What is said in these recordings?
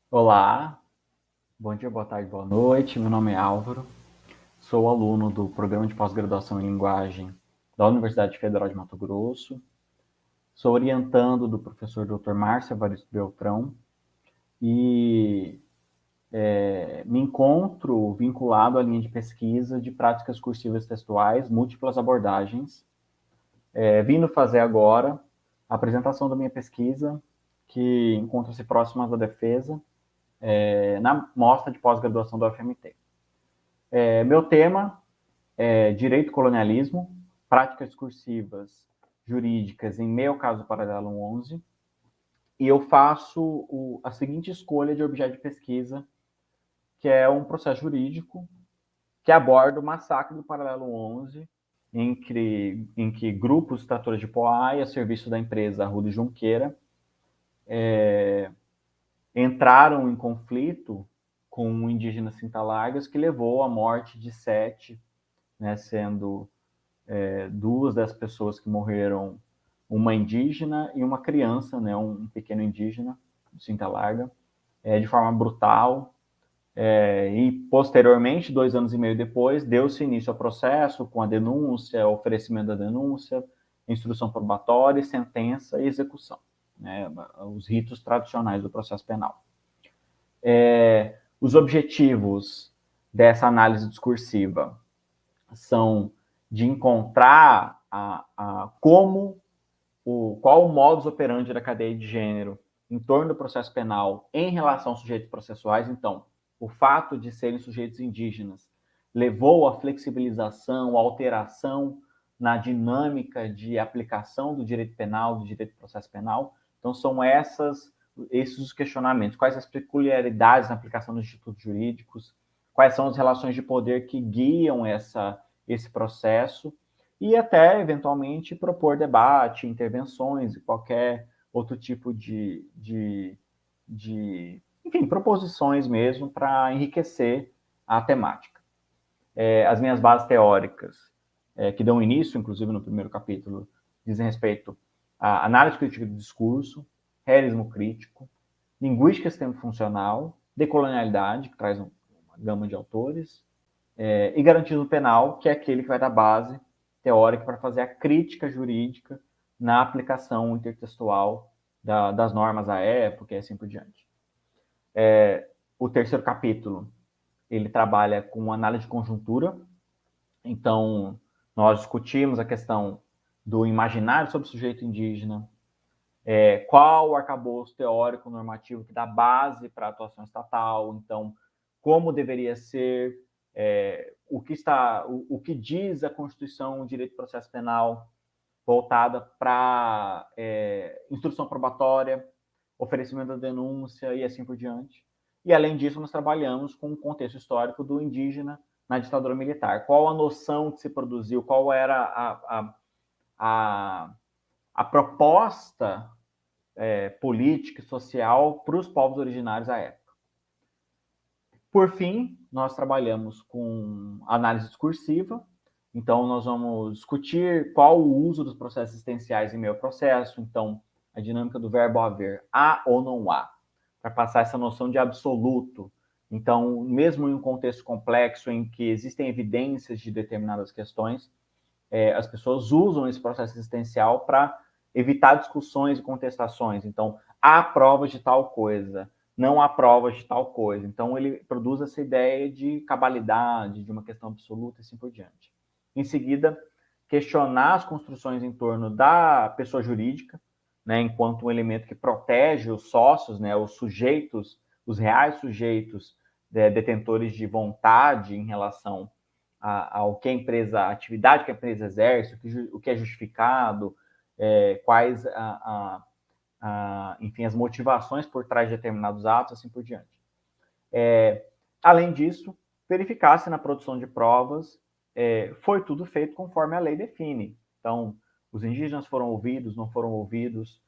Olá, bom dia, boa tarde, boa noite. Meu nome é Álvaro, sou aluno do Programa de Pós-Graduação em Linguagem da Universidade Federal de Mato Grosso. Sou orientando do professor Dr. Márcio Evaristo Beltrão e me encontro vinculado à linha de pesquisa de práticas cursivas textuais, múltiplas abordagens. Vindo fazer agora a apresentação da minha pesquisa, que encontra-se próxima da defesa, na mostra de pós-graduação da UFMT. Meu tema é Direito e Colonialismo, Práticas Discursivas Jurídicas em meio ao caso paralelo 11, e eu faço a seguinte escolha de objeto de pesquisa, que é um processo jurídico que aborda o massacre do paralelo 11, em que grupos tratores de Poá, a serviço da empresa Arruda e Junqueira, entraram em conflito com o indígena Cinta-Largas, que levou à morte de 7, né, sendo duas das pessoas que morreram, uma indígena e uma criança, né, um pequeno indígena, cinta larga, de forma brutal. E posteriormente, 2 anos e meio depois, deu-se início ao processo com a denúncia, oferecimento da denúncia, instrução probatória, sentença e execução, né, os ritos tradicionais do processo penal. Os objetivos dessa análise discursiva são de encontrar qual o modus operandi da cadeia de gênero em torno do processo penal em relação aos sujeitos processuais. Então, o fato de serem sujeitos indígenas levou à flexibilização, à alteração na dinâmica de aplicação do direito penal, do direito do processo penal. Então, são esses os questionamentos. Quais as peculiaridades na aplicação dos institutos jurídicos? Quais são as relações de poder que guiam esse processo? E até, eventualmente, propor debate, intervenções e qualquer outro tipo enfim, proposições mesmo para enriquecer a temática. As minhas bases teóricas, que dão início, inclusive no primeiro capítulo, dizem respeito à análise crítica do discurso, realismo crítico, linguística sistêmico-funcional, decolonialidade, que traz uma gama de autores, e garantismo penal, que é aquele que vai dar base teórica para fazer a crítica jurídica na aplicação intertextual das normas à época e assim por diante. O terceiro capítulo, ele trabalha com análise de conjuntura. Então, nós discutimos a questão do imaginário sobre o sujeito indígena, qual o arcabouço teórico normativo que dá base para a atuação estatal, então, como deveria ser, o que diz a Constituição, o direito do processo penal, voltada para instrução probatória, oferecimento da denúncia e assim por diante. E, além disso, nós trabalhamos com o contexto histórico do indígena na ditadura militar. Qual a noção que se produziu, qual era a proposta política e social para os povos originários à época. Por fim, nós trabalhamos com análise discursiva. Então, nós vamos discutir qual o uso dos processos existenciais em meio ao processo. Então, a dinâmica do verbo haver, há ou não há, para passar essa noção de absoluto. Então, mesmo em um contexto complexo em que existem evidências de determinadas questões, as pessoas usam esse processo existencial para evitar discussões e contestações. Então, há provas de tal coisa, não há provas de tal coisa. Então, ele produz essa ideia de cabalidade, de uma questão absoluta e assim por diante. Em seguida, questionar as construções em torno da pessoa jurídica, né, enquanto um elemento que protege os sócios, né, os sujeitos, os reais sujeitos detentores de vontade em relação ao que a atividade que a empresa exerce, o que é justificado, quais enfim, as motivações por trás de determinados atos, assim por diante. Além disso, verificar se na produção de provas foi tudo feito conforme a lei define. Então, os indígenas foram ouvidos, não foram ouvidos,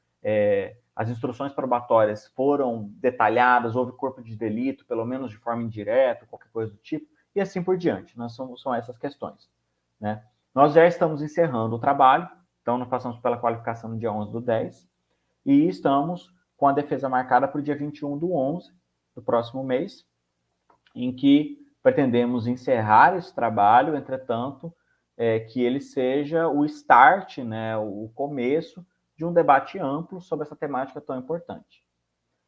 as instruções probatórias foram detalhadas, houve corpo de delito, pelo menos de forma indireta, qualquer coisa do tipo, e assim por diante. São essas questões. Né? Nós já estamos encerrando o trabalho, então nós passamos pela qualificação no dia 11/10, e estamos com a defesa marcada para o dia 21/11, do próximo mês, em que pretendemos encerrar esse trabalho, entretanto, que ele seja o start, né, o começo de um debate amplo sobre essa temática tão importante.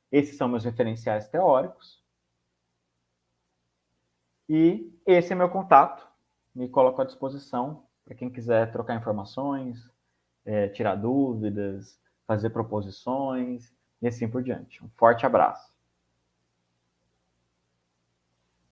Esses são meus referenciais teóricos. E esse é meu contato. Me coloco à disposição para quem quiser trocar informações, tirar dúvidas, fazer proposições e assim por diante. Um forte abraço.